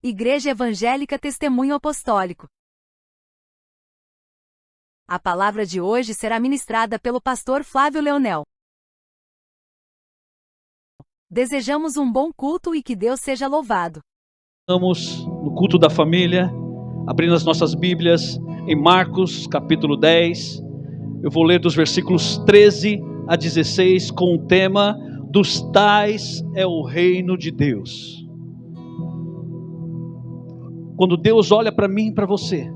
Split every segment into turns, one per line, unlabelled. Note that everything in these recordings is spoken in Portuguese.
Igreja Evangélica Testemunho Apostólico. A palavra de hoje será ministrada pelo pastor Flávio Leonel. Desejamos um bom culto e que Deus seja louvado.
Estamos no culto da família, abrindo as nossas Bíblias em Marcos capítulo 10. Eu vou ler dos versículos 13 a 16 com o tema: dos tais é o reino de Deus. Quando Deus olha para mim e para você,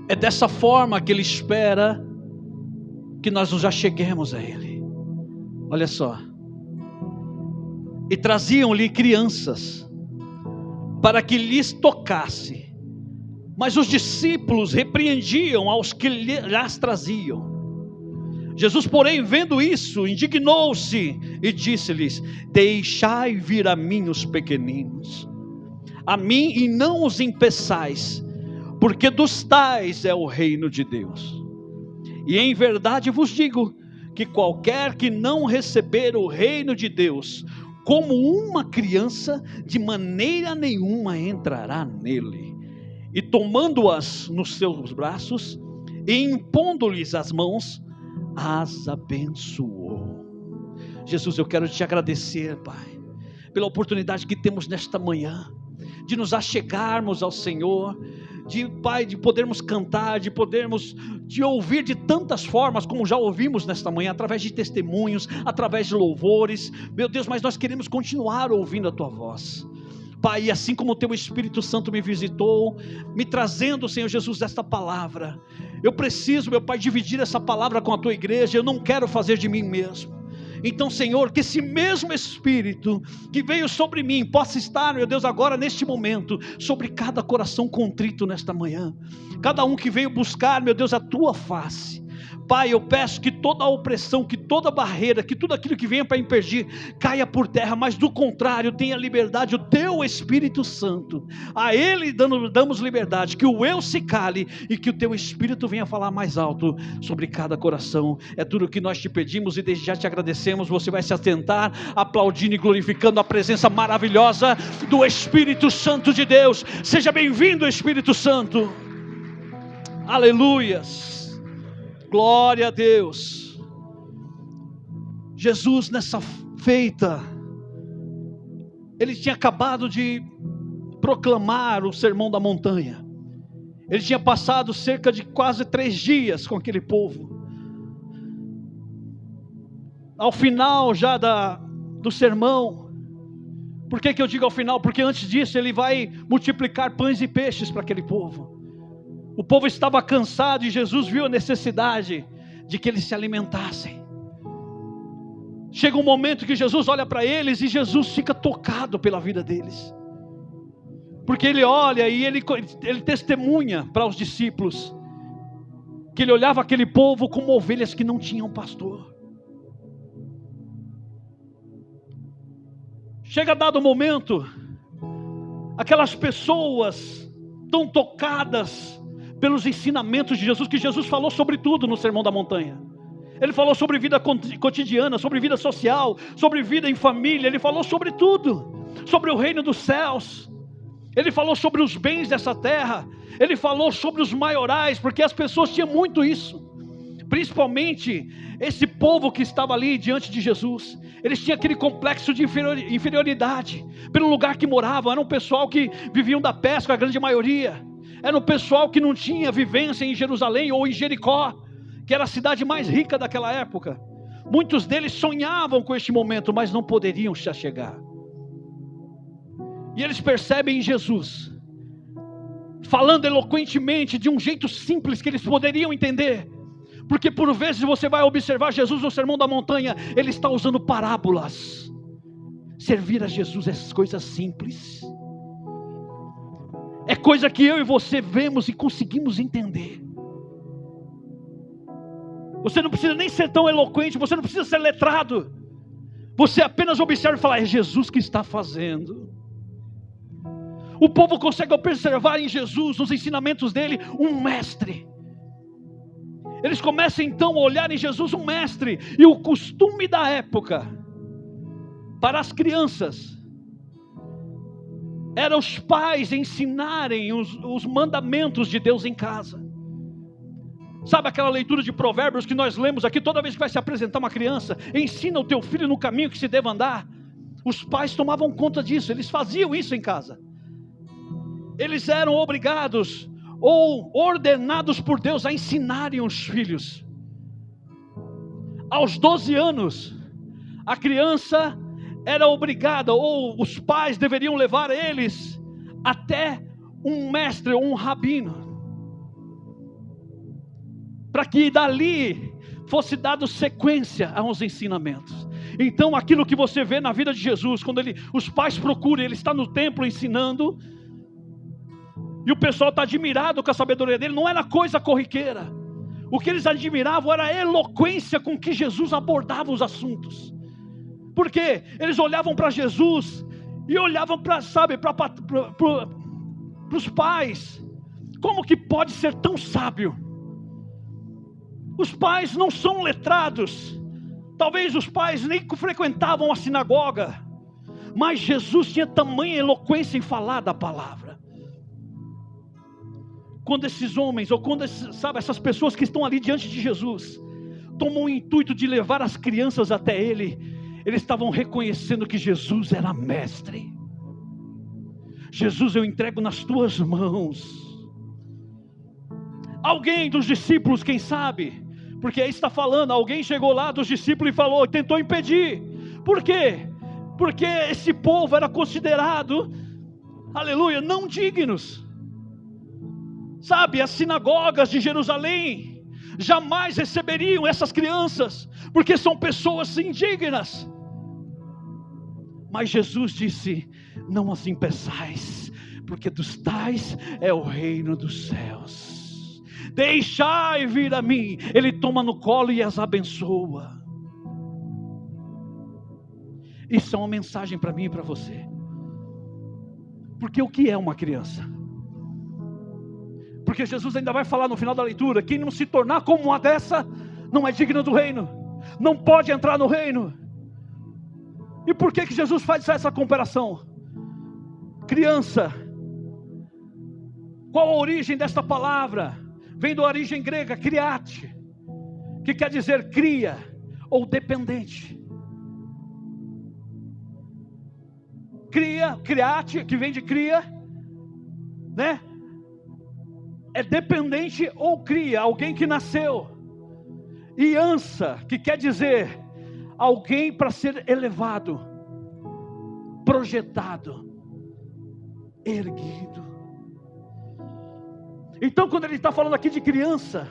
é dessa forma que Ele espera que nós nos acheguemos a Ele. Olha só. E traziam-lhe crianças para que lhes tocasse, mas os discípulos repreendiam aos que lhes traziam. Jesus, porém, vendo isso, indignou-se e disse-lhes: deixai vir a mim os pequeninos, a mim e não os impeçais, porque dos tais é o reino de Deus. E em verdade vos digo que qualquer que não receber o reino de Deus como uma criança, de maneira nenhuma entrará nele. E tomando-as nos seus braços e impondo-lhes as mãos, as abençoou. Jesus, eu quero te agradecer, Pai, pela oportunidade que temos nesta manhã de nos achegarmos ao Senhor, Pai, de podermos cantar, de podermos te ouvir de tantas formas, como já ouvimos nesta manhã, através de testemunhos, através de louvores, meu Deus, mas nós queremos continuar ouvindo a Tua voz, Pai, e assim como o Teu Espírito Santo me visitou, me trazendo, Senhor Jesus, esta palavra, eu preciso, meu Pai, dividir essa palavra com a Tua igreja, eu não quero fazer de mim mesmo. Então, Senhor, que esse mesmo Espírito que veio sobre mim possa estar, meu Deus, agora neste momento, sobre cada coração contrito nesta manhã, cada um que veio buscar, meu Deus, a Tua face. Pai, eu peço que toda a opressão, que toda a barreira, que tudo aquilo que venha para impedir, caia por terra, mas do contrário, tenha liberdade o Teu Espírito Santo, a Ele damos liberdade, que o eu se cale e que o Teu Espírito venha falar mais alto sobre cada coração. É tudo o que nós te pedimos e desde já te agradecemos. Você vai se assentar, aplaudindo e glorificando a presença maravilhosa do Espírito Santo de Deus. Seja bem-vindo, Espírito Santo. Aleluias. Glória a Deus. Jesus, nessa feita, ele tinha acabado de proclamar o Sermão da Montanha. Ele tinha passado cerca de quase 3 dias com aquele povo. Ao final já do sermão, por que eu digo ao final? Porque antes disso ele vai multiplicar pães e peixes para aquele povo. O povo estava cansado e Jesus viu a necessidade de que eles se alimentassem. Chega um momento que Jesus olha para eles e Jesus fica tocado pela vida deles. Porque ele olha e ele testemunha para os discípulos que ele olhava aquele povo como ovelhas que não tinham pastor. Chega dado momento, aquelas pessoas tão tocadas pelos ensinamentos de Jesus, que Jesus falou sobre tudo no Sermão da Montanha. Ele falou sobre vida cotidiana, sobre vida social, sobre vida em família, ele falou sobre tudo, sobre o reino dos céus, ele falou sobre os bens dessa terra, ele falou sobre os maiorais, porque as pessoas tinham muito isso, principalmente esse povo que estava ali diante de Jesus. Eles tinham aquele complexo de inferioridade, pelo lugar que moravam. Era um pessoal que viviam da pesca, a grande maioria. Era um pessoal que não tinha vivência em Jerusalém ou em Jericó, que era a cidade mais rica daquela época. Muitos deles sonhavam com este momento, mas não poderiam se achegar. E eles percebem em Jesus, falando eloquentemente, de um jeito simples que eles poderiam entender. Porque por vezes você vai observar Jesus no Sermão da Montanha, ele está usando parábolas. Servir a Jesus é coisa simples. É coisa que eu e você vemos e conseguimos entender. Você não precisa nem ser tão eloquente, você não precisa ser letrado. Você apenas observa e fala: é Jesus que está fazendo. O povo consegue observar em Jesus, nos ensinamentos dele, um mestre. Eles começam então a olhar em Jesus um mestre. E o costume da época, para as crianças, era os pais ensinarem os mandamentos de Deus em casa. Sabe aquela leitura de Provérbios que nós lemos aqui toda vez que vai se apresentar uma criança? Ensina o teu filho no caminho que se deve andar. Os pais tomavam conta disso, eles faziam isso em casa. Eles eram obrigados ou ordenados por Deus a ensinarem os filhos. Aos 12 anos, a criança era obrigada, ou os pais deveriam levar eles até um mestre ou um rabino, para que dali fosse dado sequência aos ensinamentos. Então aquilo que você vê na vida de Jesus, quando os pais procuram, ele está no templo ensinando, e o pessoal está admirado com a sabedoria dele, não era coisa corriqueira. O que eles admiravam era a eloquência com que Jesus abordava os assuntos. Porque eles olhavam para Jesus e olhavam para os pais. Como que pode ser tão sábio? Os pais não são letrados. Talvez os pais nem frequentavam a sinagoga. Mas Jesus tinha tamanha eloquência em falar da palavra. Quando esses homens, ou quando essas pessoas que estão ali diante de Jesus, tomam o intuito de levar as crianças até Ele, eles estavam reconhecendo que Jesus era mestre. Jesus, eu entrego nas tuas mãos. Alguém dos discípulos, quem sabe, porque aí está falando, alguém chegou lá dos discípulos e falou, tentou impedir. Por quê? Porque esse povo era considerado, aleluia, não dignos. Sabe, as sinagogas de Jerusalém jamais receberiam essas crianças, porque são pessoas indignas. Mas Jesus disse, não as impeçais, porque dos tais é o reino dos céus. Deixai vir a mim. Ele toma no colo e as abençoa. Isso é uma mensagem para mim e para você. Porque o que é uma criança? Porque Jesus ainda vai falar no final da leitura, quem não se tornar como uma dessa, não é digno do reino, não pode entrar no reino. E por que Jesus faz essa comparação? Criança, qual a origem desta palavra? Vem da origem grega, criate, que quer dizer cria ou dependente. Criate, que vem de cria, né? É dependente ou cria, alguém que nasceu. E ansa, que quer dizer alguém para ser elevado, projetado, erguido. Então quando ele está falando aqui de criança,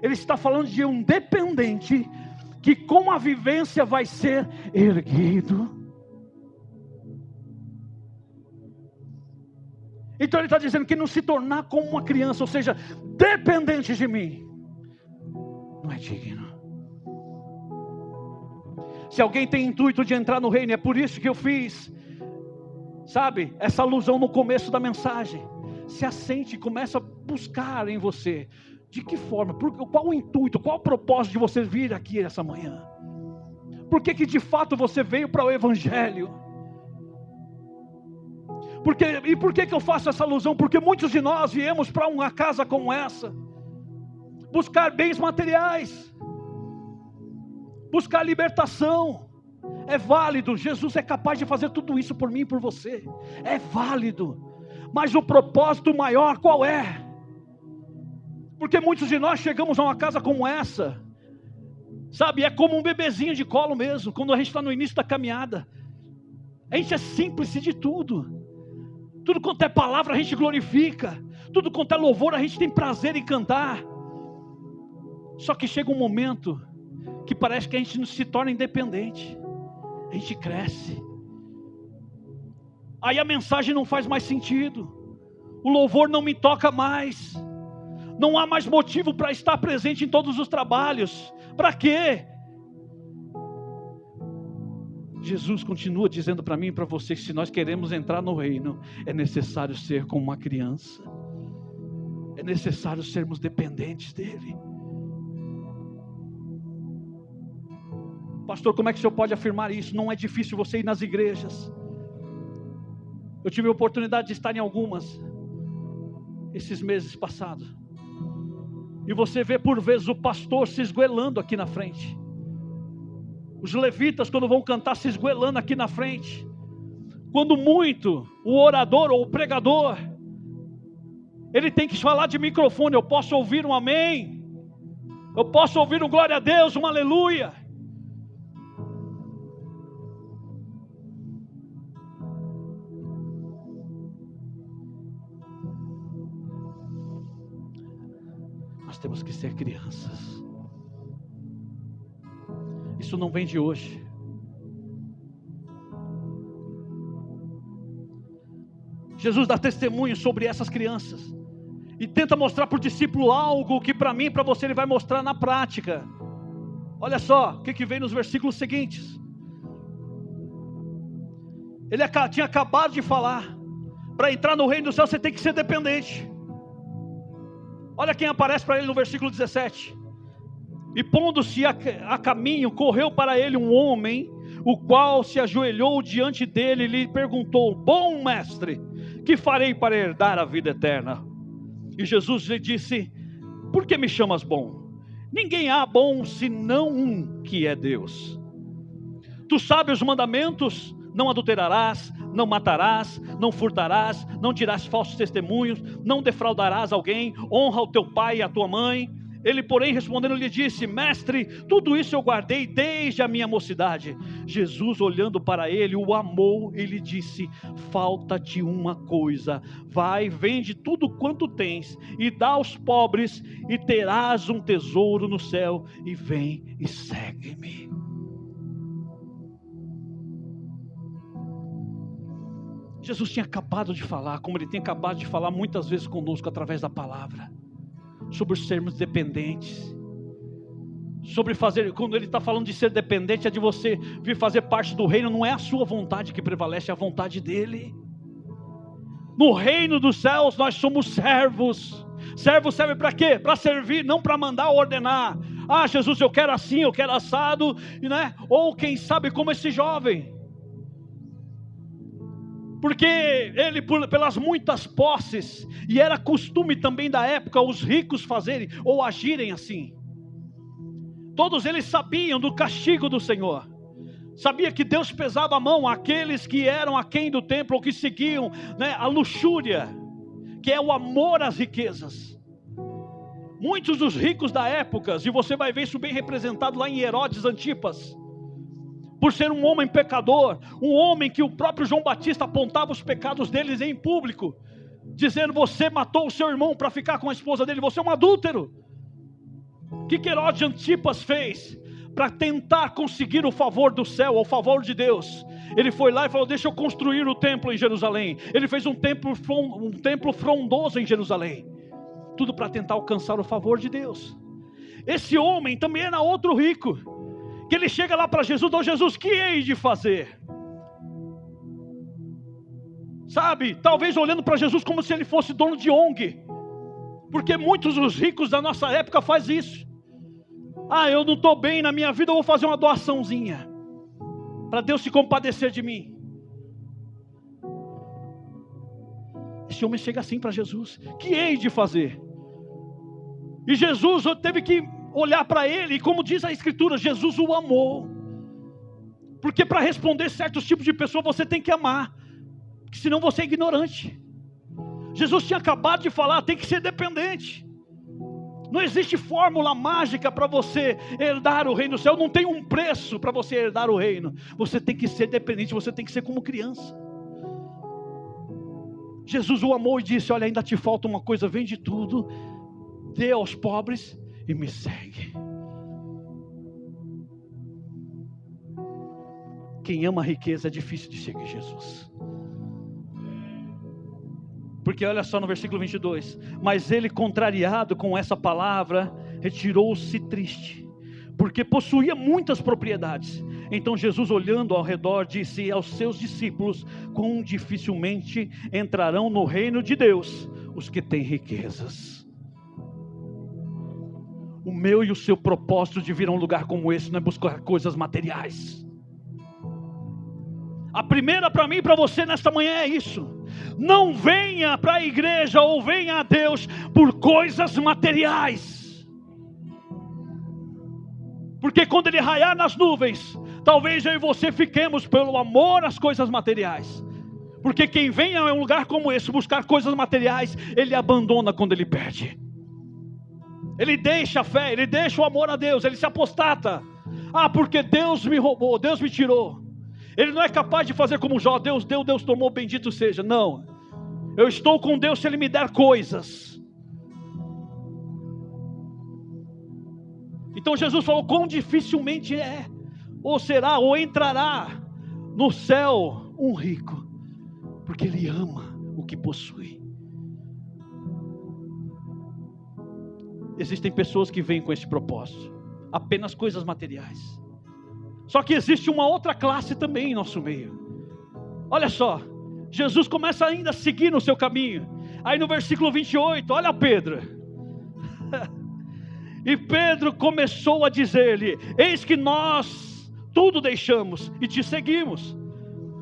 ele está falando de um dependente, que com a vivência vai ser erguido. Então ele está dizendo que não se tornar como uma criança, ou seja, dependente de mim, não é digno. Se alguém tem intuito de entrar no reino, é por isso que eu fiz, sabe, essa alusão no começo da mensagem. Se assente e começa a buscar em você, de que forma, qual o intuito, qual o propósito de você vir aqui essa manhã? Por que de fato você veio para o Evangelho? E por que eu faço essa alusão? Porque muitos de nós viemos para uma casa como essa, buscar bens materiais, buscar libertação. É válido, Jesus é capaz de fazer tudo isso por mim e por você, é válido, mas o propósito maior qual é? Porque muitos de nós chegamos a uma casa como essa, sabe, é como um bebezinho de colo mesmo, quando a gente está no início da caminhada, a gente é simples de tudo quanto é palavra a gente glorifica, tudo quanto é louvor a gente tem prazer em cantar. Só que chega um momento que parece que a gente não se torna independente, a gente cresce, aí a mensagem não faz mais sentido, o louvor não me toca mais, não há mais motivo para estar presente em todos os trabalhos. Para quê? Jesus continua dizendo para mim e para você que se nós queremos entrar no reino, é necessário ser como uma criança, é necessário sermos dependentes dele. Pastor, como é que o senhor pode afirmar isso? Não é difícil você ir nas igrejas, Eu tive a oportunidade de estar em algumas esses meses passados. E você vê por vezes o pastor se esgoelando aqui na frente. Os levitas, quando vão cantar, se esgoelando aqui na frente. Quando muito, o orador ou o pregador, ele tem que falar de microfone. Eu posso ouvir um amém, eu posso ouvir um glória a Deus, um aleluia. Nós temos que ser crianças. Isso não vem de hoje. Jesus dá testemunho sobre essas crianças e tenta mostrar para o discípulo algo que para mim e para você ele vai mostrar na prática. Olha só o que vem nos versículos seguintes. Ele tinha acabado de falar: para entrar no reino do céu você tem que ser dependente. Olha quem aparece para ele no versículo 17. E pondo-se a caminho, correu para ele um homem, o qual se ajoelhou diante dele e lhe perguntou: bom mestre, que farei para herdar a vida eterna? E Jesus lhe disse: por que me chamas bom? Ninguém há bom senão um, que é Deus. Tu sabes os mandamentos: não adulterarás, não matarás, não furtarás, não dirás falsos testemunhos, não defraudarás alguém, honra o teu pai e a tua mãe. Ele, porém, respondendo, lhe disse: mestre, tudo isso eu guardei desde a minha mocidade. Jesus, olhando para ele, o amou e lhe disse: falta-te uma coisa. Vai, vende tudo quanto tens e dá aos pobres, e terás um tesouro no céu, e vem e segue-me. Jesus tinha acabado de falar, como ele tem acabado de falar muitas vezes conosco através da palavra, sobre sermos dependentes, sobre fazer, quando ele está falando de ser dependente, é de você vir fazer parte do reino. Não é a sua vontade que prevalece, é a vontade dele. No reino dos céus nós somos servos. Servo serve para quê? Para servir, não para mandar ou ordenar. Ah, Jesus, eu quero assim, eu quero assado, né? Ou quem sabe como esse jovem, porque ele, pelas muitas posses, e era costume também da época os ricos fazerem ou agirem assim. Todos eles sabiam do castigo do Senhor, sabia que Deus pesava a mão àqueles que eram aquém do templo, ou que seguiam, né, a luxúria, que é o amor às riquezas. Muitos dos ricos da época, e você vai ver isso bem representado lá em Herodes Antipas, por ser um homem pecador, um homem que o próprio João Batista apontava os pecados deles em público, dizendo: você matou o seu irmão para ficar com a esposa dele, você é um adúltero. O que Herodes Antipas fez para tentar conseguir o favor do céu, o favor de Deus? Ele foi lá e falou: deixa eu construir o templo em Jerusalém. Ele fez um templo frondoso em Jerusalém, tudo para tentar alcançar o favor de Deus. Esse homem também era outro rico, que ele chega lá para Jesus: ô Jesus, que hei de fazer? Sabe, talvez olhando para Jesus como se ele fosse dono de ONG, porque muitos dos ricos da nossa época fazem isso. Ah, eu não estou bem na minha vida, eu vou fazer uma doaçãozinha, para Deus se compadecer de mim. Esse homem chega assim para Jesus: que hei de fazer? E Jesus teve que olhar para ele, e como diz a Escritura, Jesus o amou. Porque para responder certos tipos de pessoa você tem que amar, porque senão você é ignorante. Jesus tinha acabado de falar: tem que ser dependente. Não existe fórmula mágica para você herdar o reino do céu. Não tem um preço para você herdar o reino. Você tem que ser dependente, você tem que ser como criança. Jesus o amou e disse: olha, ainda te falta uma coisa, vende tudo, dê aos pobres e me segue. Quem ama a riqueza é difícil de seguir Jesus. Porque olha só no versículo 22. Mas ele, contrariado com essa palavra, retirou-se triste, porque possuía muitas propriedades. Então Jesus, olhando ao redor, disse aos seus discípulos: quão dificilmente entrarão no reino de Deus os que têm riquezas. O meu e o seu propósito de vir a um lugar como esse não é buscar coisas materiais. A primeira para mim e para você nesta manhã é isso: não venha para a igreja ou venha a Deus por coisas materiais, porque quando Ele raiar nas nuvens, talvez eu e você fiquemos pelo amor às coisas materiais. Porque quem vem a um lugar como esse buscar coisas materiais, ele abandona quando ele perde. Ele deixa a fé, ele deixa o amor a Deus, ele se apostata. Porque Deus me roubou, Deus me tirou. Ele não é capaz de fazer como Jó: Deus deu, Deus tomou, bendito seja. Não, eu estou com Deus se Ele me der coisas. Então Jesus falou: quão dificilmente é, ou será, ou entrará no céu um rico, porque ele ama o que possui. Existem pessoas que vêm com esse propósito, apenas coisas materiais. Só que existe uma outra classe também em nosso meio. Olha só, Jesus começa ainda a seguir no seu caminho. Aí no versículo 28, olha Pedro. E Pedro começou a dizer-lhe: eis que nós tudo deixamos e te seguimos.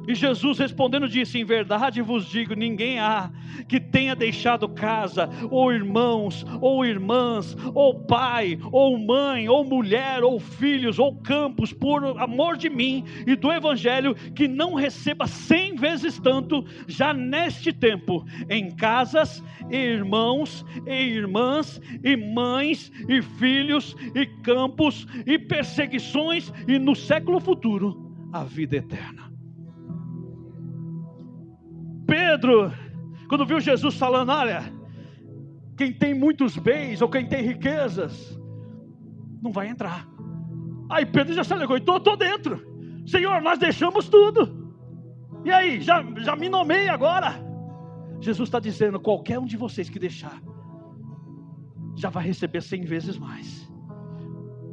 E Jesus respondendo disse: em verdade vos digo, ninguém há que tenha deixado casa, ou irmãos, ou irmãs, ou pai, ou mãe, ou mulher, ou filhos, ou campos, por amor de mim e do evangelho, que não receba 100 vezes tanto, já neste tempo, em casas, e irmãos, e irmãs, e mães, e filhos, e campos, e perseguições, e no século futuro, a vida eterna. Pedro, quando viu Jesus falando: olha, quem tem muitos bens, ou quem tem riquezas, não vai entrar. Aí Pedro já se alegou: estou dentro, Senhor, nós deixamos tudo, e aí, já me nomei agora. Jesus está dizendo: qualquer um de vocês que deixar, já vai receber 100 vezes mais.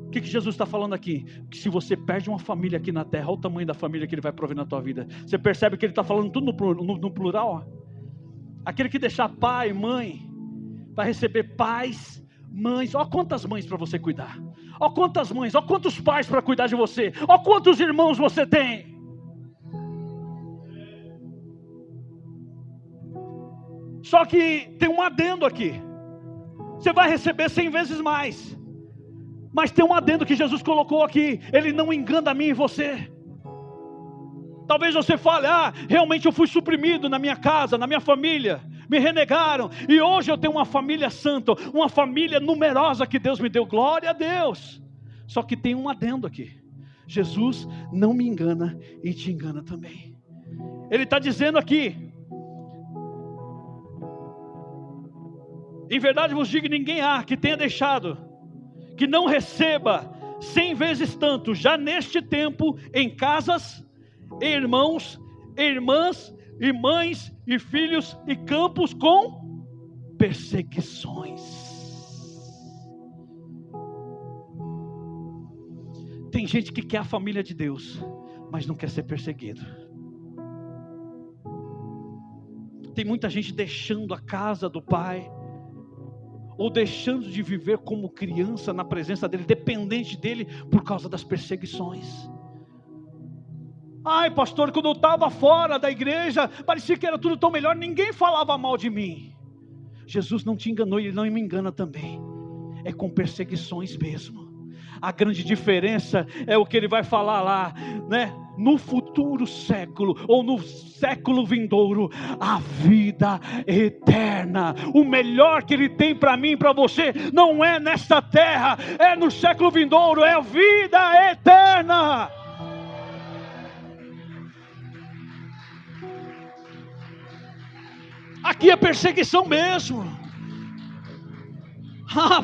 O que Jesus está falando aqui? Que se você perde uma família aqui na terra, olha o tamanho da família que Ele vai prover na tua vida. Você percebe que Ele está falando tudo no plural? Aquele que deixar pai, mãe, vai receber pais, mães. Olha quantas mães para você cuidar. Olha quantas mães, olha quantos pais para cuidar de você. Olha quantos irmãos você tem. Só que tem um adendo aqui: você vai receber 100 vezes mais. Mas tem um adendo que Jesus colocou aqui: Ele não engana a mim e você. Talvez você fale: realmente eu fui suprimido na minha casa, na minha família, me renegaram, e hoje eu tenho uma família santa, uma família numerosa que Deus me deu, glória a Deus. Só que tem um adendo aqui: Jesus não me engana e te engana também. Ele está dizendo aqui: em verdade vos digo, ninguém há que tenha deixado, que não receba 100 vezes tanto, já neste tempo, em casas, irmãos, irmãs, e mães, e filhos, e campos com perseguições. Tem gente que quer a família de Deus, mas não quer ser perseguido. Tem muita gente deixando a casa do pai, ou deixando de viver como criança na presença dele, dependente dele, por causa das perseguições. Ai pastor, quando eu estava fora da igreja, parecia que era tudo tão melhor, ninguém falava mal de mim. Jesus não te enganou e Ele não me engana também. É com perseguições mesmo. A grande diferença é o que Ele vai falar lá, né? No futuro século, ou no século vindouro, a vida eterna. O melhor que Ele tem para mim e para você, não é nesta terra, é no século vindouro, é a vida eterna. Aqui é perseguição mesmo.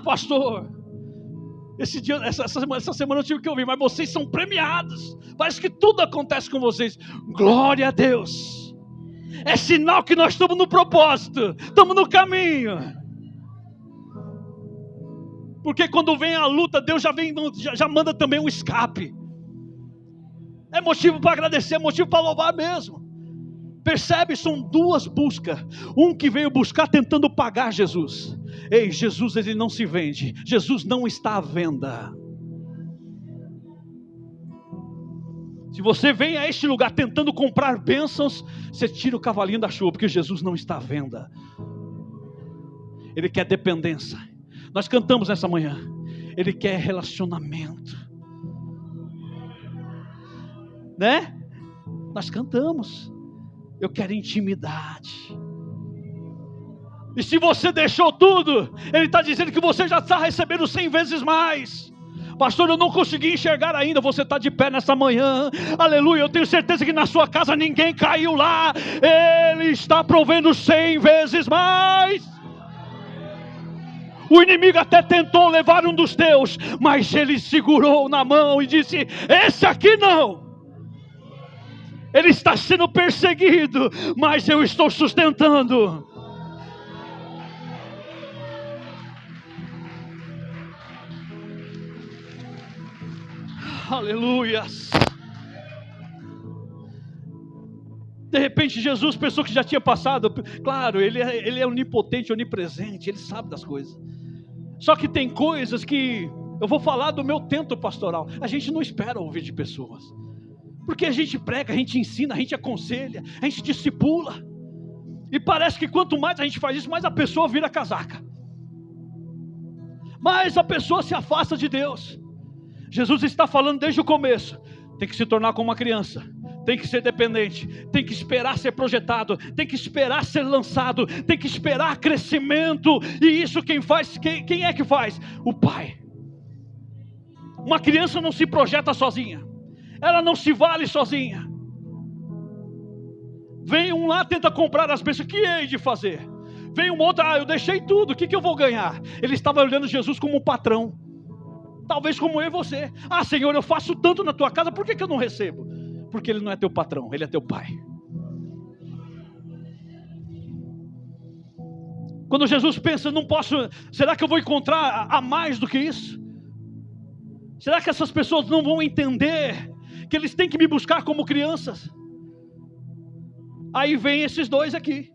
Pastor, essa semana eu tive que ouvir, mas vocês são premiados, parece que tudo acontece com vocês. Glória a Deus, é sinal que nós estamos no propósito, estamos no caminho. Porque quando vem a luta, Deus já manda também um escape. É motivo para agradecer, é motivo para louvar mesmo. Percebe, são duas buscas. Um que veio buscar tentando pagar Jesus. Ei, Jesus ele não se vende, Jesus não está à venda. Se Se você vem a este lugar tentando comprar bênçãos, você tira o cavalinho da chuva, porque Jesus não está à venda. Ele quer dependência. Nós cantamos nessa manhã. Ele quer relacionamento, né? Nós cantamos. Eu quero intimidade. E se você deixou tudo, Ele está dizendo que você já está recebendo 100 vezes mais. Pastor, eu não consegui enxergar ainda. Você está de pé nessa manhã, aleluia. Eu tenho certeza que na sua casa ninguém caiu lá. Ele está provendo 100 vezes mais. O inimigo até tentou levar um dos teus, mas ele segurou na mão e disse: esse aqui não. Ele está sendo perseguido, mas eu estou sustentando. Aleluia. De repente Jesus pensou que já tinha passado. Claro, ele é onipotente, onipresente, ele sabe das coisas. Só que tem coisas que eu vou falar do meu tento pastoral. A gente não espera ouvir de pessoas, porque a gente prega, a gente ensina, a gente aconselha, a gente discipula. E parece que quanto mais a gente faz isso, mais a pessoa vira casaca, mais a pessoa se afasta de Deus. Jesus está falando desde o começo: tem que se tornar como uma criança, tem que ser dependente, tem que esperar ser projetado, tem que esperar ser lançado, tem que esperar crescimento. E isso quem faz? Quem é que faz? O Pai. Uma criança não se projeta sozinha, ela não se vale sozinha. Vem um lá, tenta comprar as bênçãos, o que hei de fazer? Vem um outro: eu deixei tudo, o que eu vou ganhar? Ele estava olhando Jesus como um patrão, talvez como eu e você. Senhor, eu faço tanto na tua casa, por que eu não recebo? Porque Ele não é teu patrão, Ele é teu Pai. Quando Jesus pensa: não posso, será que eu vou encontrar a mais do que isso? Será que essas pessoas não vão entender que eles têm que me buscar como crianças? Aí vem esses dois aqui,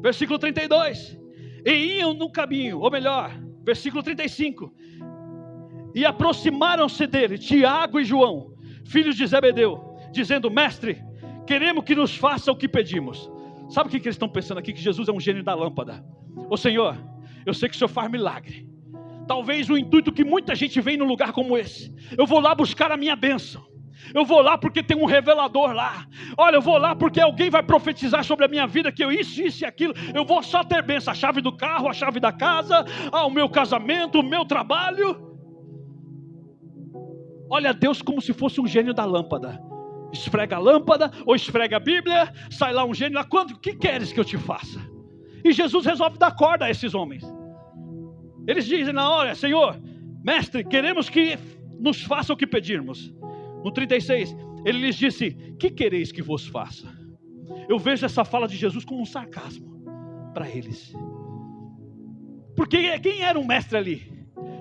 versículo 32. E iam no caminho, ou melhor, versículo 35. E aproximaram-se dele Tiago e João, filhos de Zebedeu, dizendo: mestre, queremos que nos faça o que pedimos. Sabe o que eles estão pensando aqui? Que Jesus é um gênio da lâmpada. Ô Senhor, eu sei que o Senhor faz milagre. Talvez o intuito que muita gente vem num lugar como esse: eu vou lá buscar a minha bênção, eu vou lá porque tem um revelador lá. Olha, eu vou lá porque alguém vai profetizar sobre a minha vida, que eu isso e aquilo. Eu vou só ter bênção, a chave do carro, a chave da casa, o meu casamento, o meu trabalho. Olha Deus como se fosse um gênio da lâmpada. Esfrega a lâmpada, ou esfrega a Bíblia, sai lá um gênio lá: quanto, o que queres que eu te faça? E Jesus resolve dar corda a esses homens. Eles dizem na hora: Senhor, mestre, queremos que nos faça o que pedirmos. No 36, ele lhes disse: que quereis que vos faça? Eu vejo essa fala de Jesus como um sarcasmo para eles. Porque quem era o mestre ali?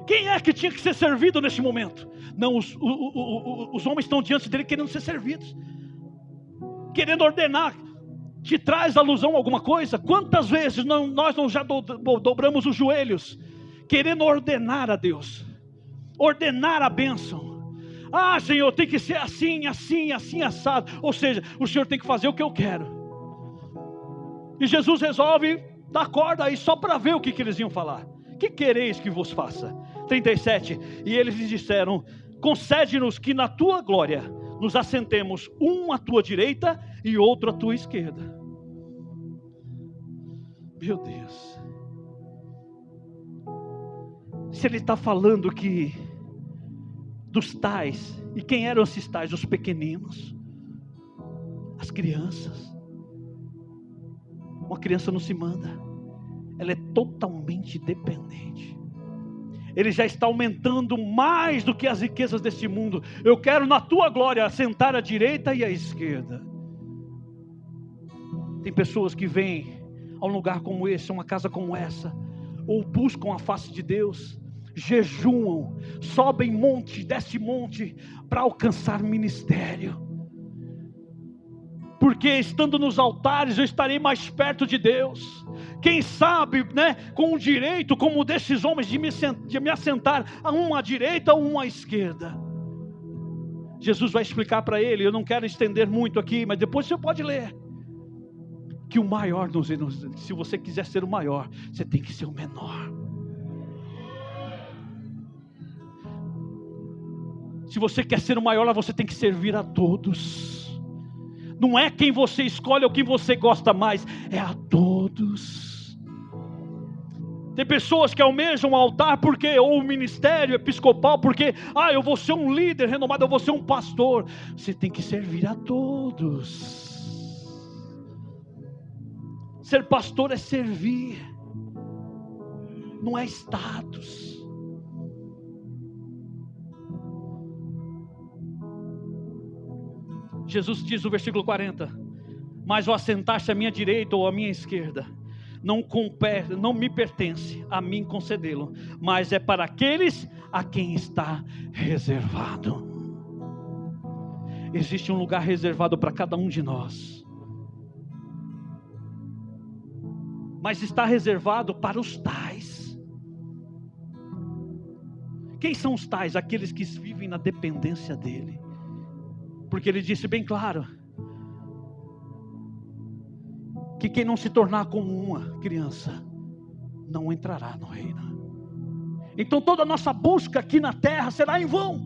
Quem é que tinha que ser servido nesse momento? Não, os homens estão diante dele querendo ser servidos, querendo ordenar. Te traz alusão a alguma coisa? Quantas vezes nós não já dobramos os joelhos, querendo ordenar a Deus, ordenar a bênção? Senhor, tem que ser assim, assim, assim, assado. Ou seja, o Senhor tem que fazer o que eu quero. E Jesus resolve dar corda aí só para ver o que eles iam falar. Que quereis que vos faça? 37. E eles lhe disseram: concede-nos que na tua glória nos assentemos, um à tua direita e outro à tua esquerda. Meu Deus. Se ele está falando que dos tais, e quem eram esses tais? Os pequeninos, as crianças. Uma criança não se manda, ela é totalmente dependente. Ele já está aumentando mais do que as riquezas deste mundo. Eu quero na tua glória assentar à direita e à esquerda. Tem pessoas que vêm a um lugar como esse, a uma casa como essa, ou buscam a face de Deus, jejuam, sobem monte, desce monte, para alcançar ministério. Porque estando nos altares eu estarei mais perto de Deus. Quem sabe, né, com o direito como o desses homens de me assentar a uma à direita ou uma à esquerda. Jesus vai explicar para ele, eu não quero estender muito aqui, mas depois você pode ler, que o maior, se você quiser ser o maior, você tem que ser o menor. Se você quer ser o maior, você tem que servir a todos. Não é quem você escolhe ou quem você gosta mais, é a todos. Tem pessoas que almejam o altar porque, ou o ministério episcopal, porque, eu vou ser um líder renomado, eu vou ser um pastor. Você tem que servir a todos. Ser pastor é servir, não é status. Jesus diz no versículo 40, mas o assentar-se à minha direita ou à minha esquerda, não me pertence a mim concedê-lo, mas é para aqueles a quem está reservado. Existe um lugar reservado para cada um de nós, mas está reservado para os tais. Quem são os tais? Aqueles que vivem na dependência dele. Porque ele disse bem claro, que quem não se tornar como uma criança, não entrará no reino. Então toda a nossa busca aqui na terra será em vão.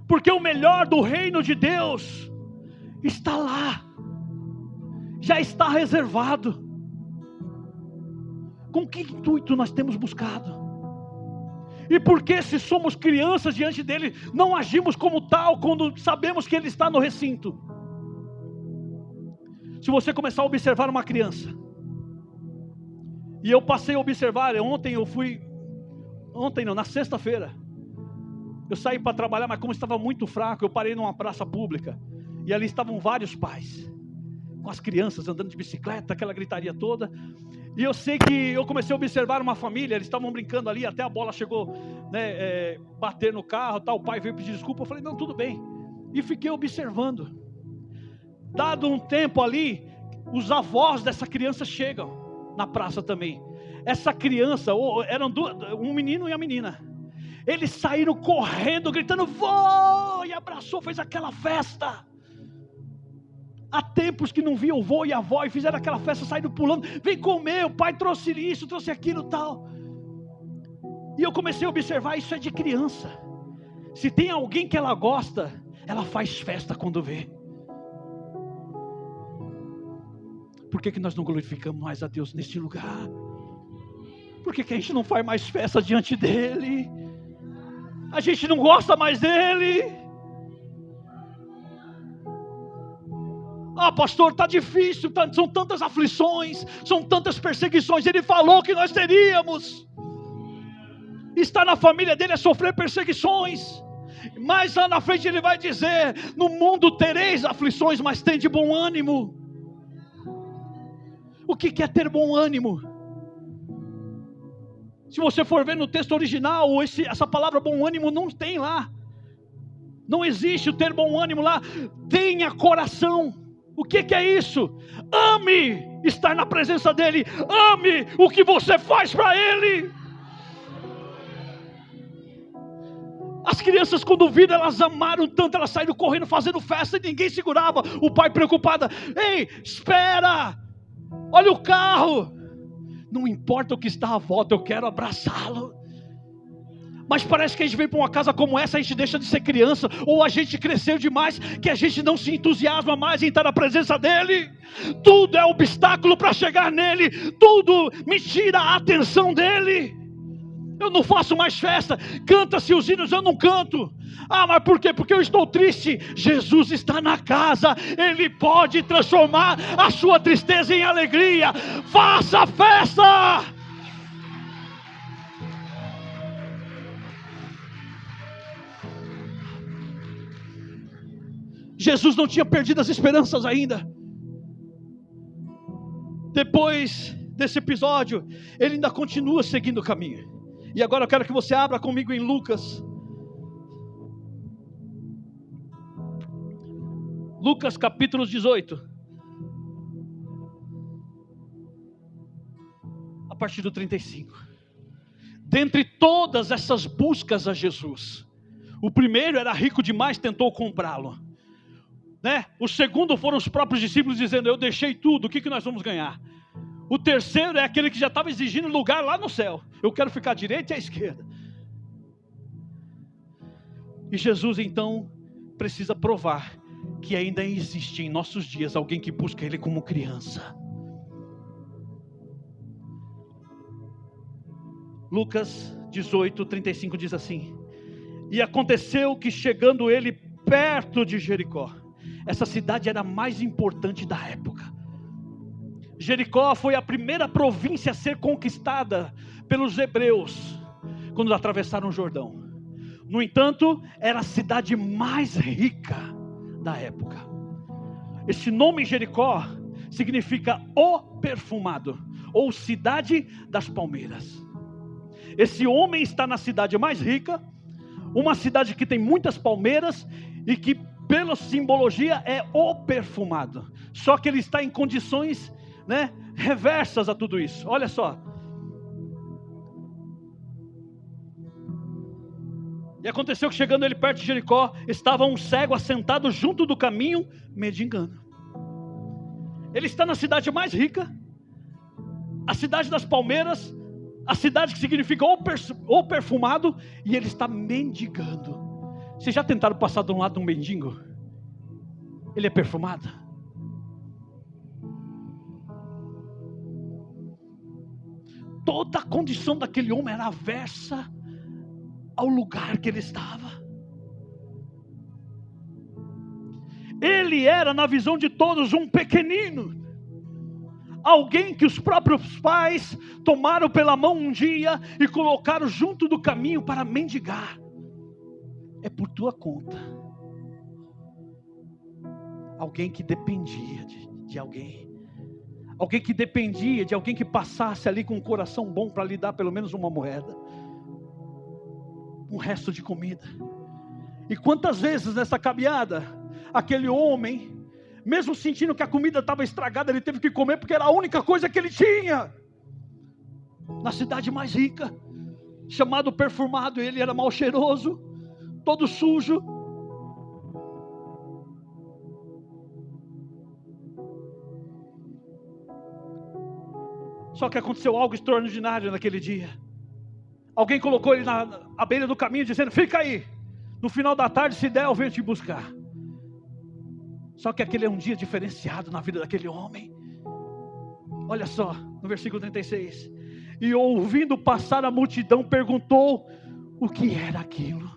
Porque o melhor do reino de Deus está lá. Já está reservado. Com que intuito nós temos buscado? E por que, se somos crianças diante dele, não agimos como tal quando sabemos que ele está no recinto? Se você começar a observar uma criança, e eu passei a observar, na sexta-feira, eu saí para trabalhar, mas como estava muito fraco, eu parei numa praça pública, e ali estavam vários pais, com as crianças andando de bicicleta, aquela gritaria toda. E eu sei que eu comecei a observar uma família, eles estavam brincando ali, até a bola chegou, bater no carro, tal. O pai veio pedir desculpa, eu falei, não, tudo bem. E fiquei observando. Dado um tempo ali, os avós dessa criança chegam na praça também. Essa criança, eram um menino e a menina. Eles saíram correndo, gritando, vô! E abraçou, fez aquela festa. Há tempos que não via o vô e a avó, e fizeram aquela festa, saíram pulando, vem comer, o pai trouxe isso, trouxe aquilo e tal. E eu comecei a observar, isso é de criança. Se tem alguém que ela gosta, ela faz festa quando vê. Por que nós não glorificamos mais a Deus neste lugar? Por que a gente não faz mais festa diante dele? A gente não gosta mais dele? Pastor, está difícil, são tantas aflições, são tantas perseguições. Ele falou que nós teríamos. Estar na família dele é sofrer perseguições. Mais lá na frente ele vai dizer, no mundo tereis aflições, mas tem de bom ânimo. O que é ter bom ânimo? Se você for ver no texto original, essa palavra bom ânimo não tem lá. Não existe o ter bom ânimo lá. Tenha coração. O que é isso? Ame estar na presença dele. Ame o que você faz para ele. As crianças, quando viram, elas amaram tanto, elas saíram correndo, fazendo festa, e ninguém segurava. O pai preocupado, ei, espera, olha o carro. Não importa o que está à volta, eu quero abraçá-lo. Mas parece que a gente vem para uma casa como essa, a gente deixa de ser criança, ou a gente cresceu demais, que a gente não se entusiasma mais em estar na presença dele. Tudo é obstáculo para chegar nele, tudo me tira a atenção dele. Eu não faço mais festa, canta-se os hinos, eu não canto. Mas por quê? Porque eu estou triste. Jesus está na casa, ele pode transformar a sua tristeza em alegria. Faça festa! Jesus não tinha perdido as esperanças ainda. Depois desse episódio, ele ainda continua seguindo o caminho. E agora eu quero que você abra comigo em Lucas. Lucas capítulo 18. A partir do 35. Dentre todas essas buscas a Jesus, O primeiro era rico demais, tentou comprá-lo, né? O segundo foram os próprios discípulos dizendo: eu deixei tudo, o que nós vamos ganhar? O terceiro é aquele que já estava exigindo lugar lá no céu. Eu quero ficar à direita e à esquerda. E Jesus então precisa provar que ainda existe em nossos dias alguém que busca Ele como criança. Lucas 18:35 diz assim: e aconteceu que chegando ele perto de Jericó, essa cidade era a mais importante da época. Jericó foi a primeira província a ser conquistada pelos hebreus quando atravessaram o Jordão. No entanto, era a cidade mais rica da época. Esse nome Jericó significa o perfumado, ou cidade das palmeiras. Esse homem está na cidade mais rica, uma cidade que tem muitas palmeiras e que pela simbologia é o perfumado. Só que ele está em condições, né, reversas a tudo isso. Olha só. E aconteceu que chegando ele perto de Jericó, estava um cego assentado junto do caminho, mendigando. Ele está na cidade mais rica, a cidade das palmeiras, a cidade que significa o perfumado, e ele está mendigando. Vocês já tentaram passar de um lado de um mendigo? Ele é perfumado? Toda a condição daquele homem era aversa ao lugar que ele estava. Ele era, na visão de todos, um pequenino, alguém que os próprios pais tomaram pela mão um dia e colocaram junto do caminho para mendigar. É por tua conta. Alguém que dependia de alguém. Alguém que dependia de alguém que passasse ali com um coração bom para lhe dar pelo menos uma moeda, um resto de comida. E quantas vezes nessa caminhada, aquele homem, mesmo sentindo que a comida estava estragada, ele teve que comer porque era a única coisa que ele tinha. Na cidade mais rica, chamado perfumado, ele era mal cheiroso, todo sujo. Só que aconteceu algo extraordinário naquele dia. Alguém colocou ele à beira do caminho dizendo: fica aí, no final da tarde, se der eu venho te buscar. Só que aquele é um dia diferenciado na vida daquele homem. Olha só, no versículo 36. E ouvindo passar a multidão, perguntou o que era aquilo.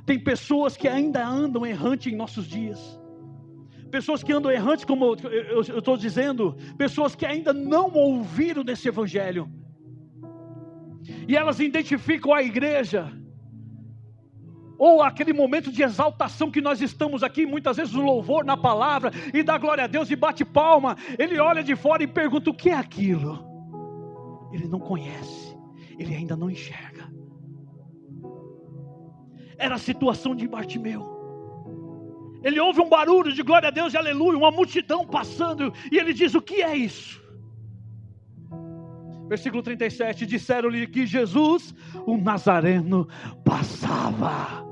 Tem pessoas que ainda andam errantes em nossos dias. Pessoas que andam errantes, como eu estou dizendo, pessoas que ainda não ouviram desse evangelho. E elas identificam a igreja, ou aquele momento de exaltação que nós estamos aqui, muitas vezes no louvor, na palavra, e dá glória a Deus e bate palma. Ele olha de fora e pergunta: o que é aquilo? Ele não conhece, ele ainda não enxerga. Era a situação de Bartimeu. Ele ouve um barulho de glória a Deus e aleluia, uma multidão passando, e ele diz: o que é isso? Versículo 37, disseram-lhe que Jesus, o Nazareno, passava.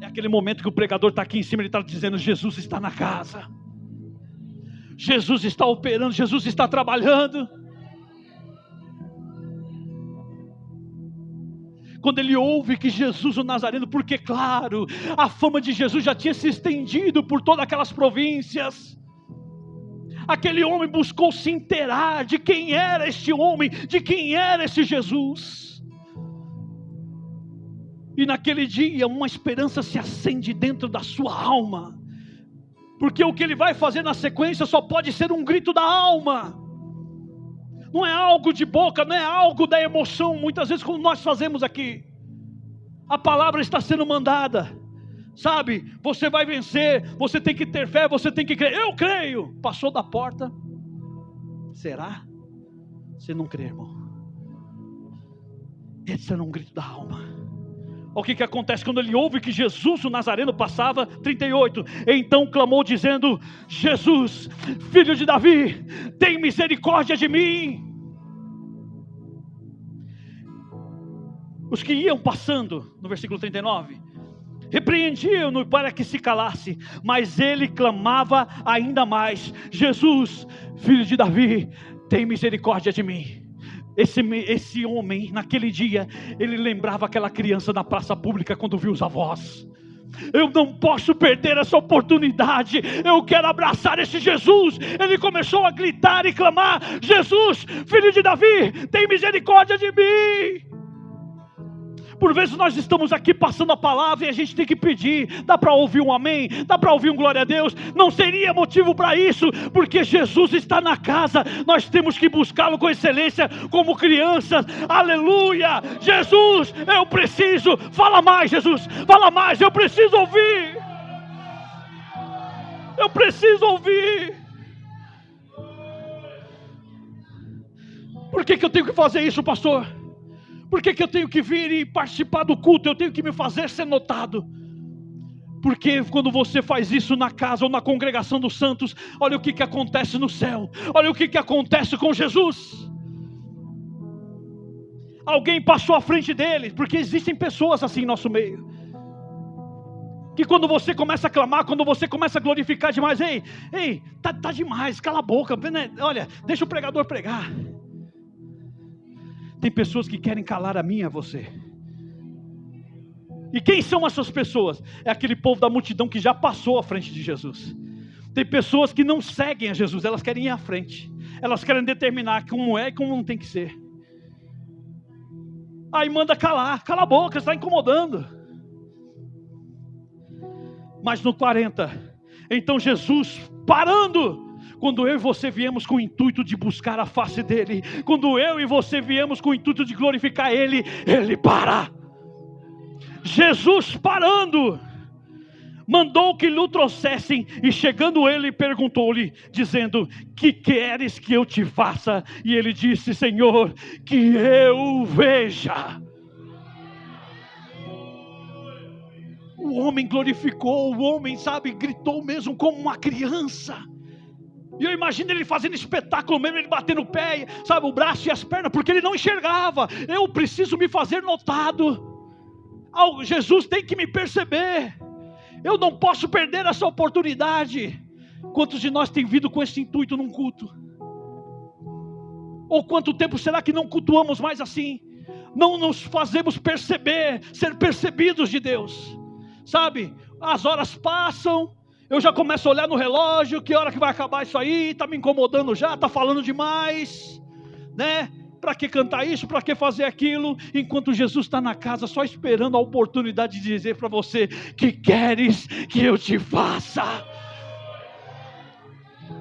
É aquele momento que o pregador está aqui em cima, ele está dizendo: Jesus está na casa, Jesus está operando, Jesus está trabalhando. Quando ele ouve que Jesus, o Nazareno, porque claro, a fama de Jesus já tinha se estendido por todas aquelas províncias. Aquele homem buscou se inteirar de quem era este homem, de quem era esse Jesus. E naquele dia uma esperança se acende dentro da sua alma, porque o que ele vai fazer na sequência só pode ser um grito da alma. Não é algo de boca, não é algo da emoção, muitas vezes como nós fazemos aqui. A palavra está sendo mandada, sabe, você vai vencer, você tem que ter fé, você tem que crer. Eu creio. Passou da porta. Será? Você não crê, irmão. Esse era um grito da alma. O que acontece quando ele ouve que Jesus, o Nazareno, passava? 38, então clamou dizendo: Jesus, filho de Davi, tem misericórdia de mim. os que iam passando, no versículo 39, repreendiam-no para que se calasse, mas ele clamava ainda mais: Jesus, filho de Davi, tem misericórdia de mim. Esse homem, naquele dia, ele lembrava aquela criança na praça pública quando viu os avós. Eu não posso perder essa oportunidade, eu quero abraçar esse Jesus. Ele começou a gritar e clamar: Jesus, filho de Davi, tem misericórdia de mim. Por vezes nós estamos aqui passando a palavra e a gente tem que pedir. Dá para ouvir um amém? Dá para ouvir um glória a Deus? Não seria motivo para isso, porque Jesus está na casa. Nós temos que buscá-lo com excelência, como crianças. Aleluia! Jesus, eu preciso. Fala mais, Jesus. Fala mais, eu preciso ouvir. Eu preciso ouvir. Por que eu tenho que fazer isso, pastor? Por que eu tenho que vir e participar do culto? Eu tenho que me fazer ser notado. Porque quando você faz isso na casa ou na congregação dos santos, olha o que acontece no céu. Olha o que acontece com Jesus. Alguém passou à frente dele, porque existem pessoas assim em nosso meio. Que quando você começa a clamar, quando você começa a glorificar demais, ei, tá demais, cala a boca, olha, deixa o pregador pregar. Tem pessoas que querem calar a mim e a você. E quem são essas pessoas? É aquele povo da multidão que já passou à frente de Jesus. Tem pessoas que não seguem a Jesus, elas querem ir à frente. Elas querem determinar como é e como não tem que ser. Aí manda calar, cala a boca, está incomodando. Mas no 40, então Jesus parando. Quando eu e você viemos com o intuito de buscar a face dele, quando eu e você viemos com o intuito de glorificar ele, ele para. Jesus parando, mandou que lhe trouxessem, e chegando ele perguntou-lhe, dizendo: que queres que eu te faça? E ele disse: Senhor, que eu veja. O homem glorificou, o homem, gritou mesmo como uma criança. E eu imagino ele fazendo espetáculo mesmo, ele batendo o pé, o braço e as pernas, porque ele não enxergava. Eu preciso me fazer notado. Jesus tem que me perceber. Eu não posso perder essa oportunidade. Quantos de nós tem vindo com esse intuito num culto? Ou quanto tempo será que não cultuamos mais assim? Não nos fazemos perceber, ser percebidos de Deus. As horas passam, eu já começo a olhar no relógio, que hora que vai acabar isso aí, está me incomodando já, está falando demais, né? Para que cantar isso, para que fazer aquilo, enquanto Jesus está na casa só esperando a oportunidade de dizer para você: que queres que eu te faça?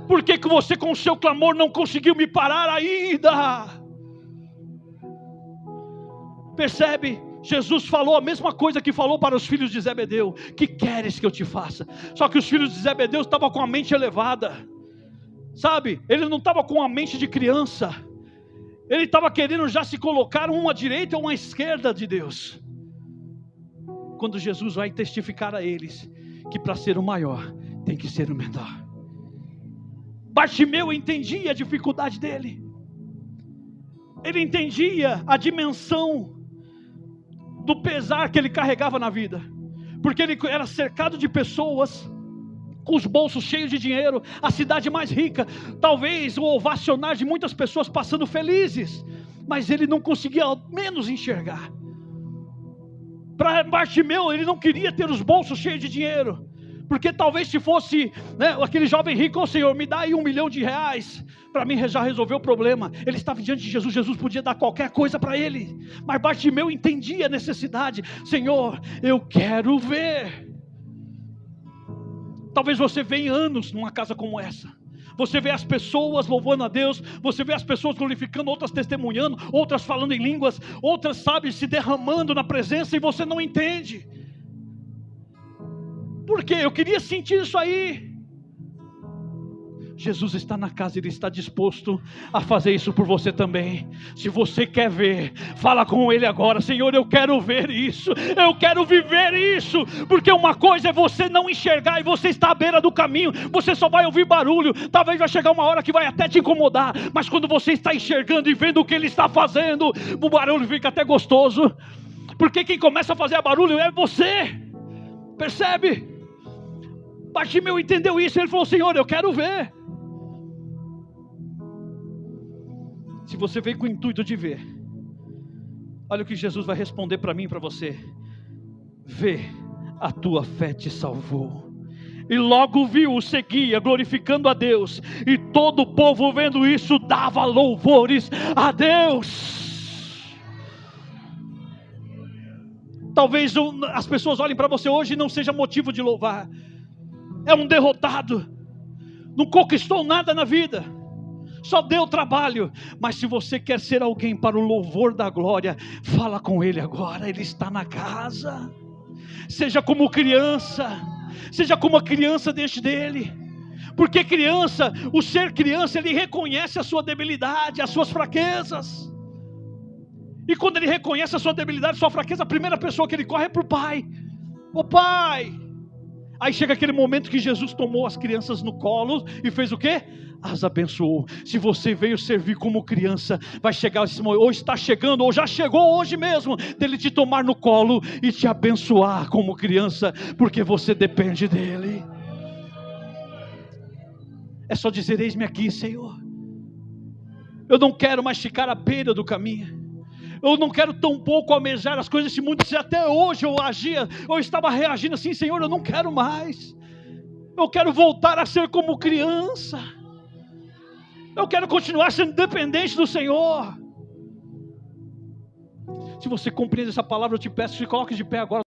Por que você com o seu clamor não conseguiu me parar ainda? Percebe? Jesus falou a mesma coisa que falou para os filhos de Zebedeu: que queres que eu te faça? Só que os filhos de Zebedeu estavam com a mente elevada, ele não estava com a mente de criança, ele estava querendo já se colocar uma à direita ou uma à esquerda de Deus. Quando Jesus vai testificar a eles que para ser o maior tem que ser o menor. Bartimeu entendia a dificuldade dele, ele entendia a dimensão do pesar que ele carregava na vida, porque ele era cercado de pessoas com os bolsos cheios de dinheiro, a cidade mais rica, talvez o ovacionar de muitas pessoas passando felizes, mas ele não conseguia ao menos enxergar. Para Bartimeu, ele não queria ter os bolsos cheios de dinheiro, porque talvez se fosse, aquele jovem rico: Senhor, me dá aí R$1 milhão, para mim já resolveu o problema. Ele estava diante de Jesus, Jesus podia dar qualquer coisa para ele, mas Bartimeu entendia a necessidade. Senhor, eu quero ver. Talvez você venha anos numa casa como essa, você vê as pessoas louvando a Deus, você vê as pessoas glorificando, outras testemunhando, outras falando em línguas, outras, se derramando na presença, e você não entende. Por quê? Eu queria sentir isso aí. Jesus está na casa, Ele está disposto a fazer isso por você também. Se você quer ver, fala com Ele agora: Senhor, eu quero ver isso, eu quero viver isso. Porque uma coisa é você não enxergar e você está à beira do caminho, você só vai ouvir barulho, talvez vai chegar uma hora que vai até te incomodar, mas quando você está enxergando e vendo o que Ele está fazendo, o barulho fica até gostoso. Porque quem começa a fazer barulho é você. Percebe? Bartimeu entendeu isso, ele falou: Senhor, eu quero ver. Se você veio com o intuito de ver, olha o que Jesus vai responder para mim e para você: vê, a tua fé te salvou. E logo viu, seguia, glorificando a Deus. E todo o povo vendo isso, dava louvores a Deus. Talvez as pessoas olhem para você hoje e não seja motivo de louvar. É um derrotado, não conquistou nada na vida, só deu trabalho. Mas se você quer ser alguém para o louvor da glória, fala com Ele agora, Ele está na casa. Seja como criança, seja como a criança diante dEle. Porque criança, o ser criança, ele reconhece a sua debilidade, as suas fraquezas. E quando ele reconhece a sua debilidade, a sua fraqueza, a primeira pessoa que ele corre é para o pai. Ô pai! Aí chega aquele momento que Jesus tomou as crianças no colo e fez o quê? As abençoou. Se você veio servir como criança, vai chegar esse momento, ou está chegando, ou já chegou hoje mesmo, dele te tomar no colo e te abençoar como criança, porque você depende dele. É só dizer: eis-me aqui, Senhor. Eu não quero mais ficar à beira do caminho. Eu não quero tão pouco almejar as coisas desse mundo. Se até hoje eu estava reagindo assim: Senhor, eu não quero mais. Eu quero voltar a ser como criança. Eu quero continuar sendo dependente do Senhor. Se você compreende essa palavra, eu te peço que se coloque de pé agora.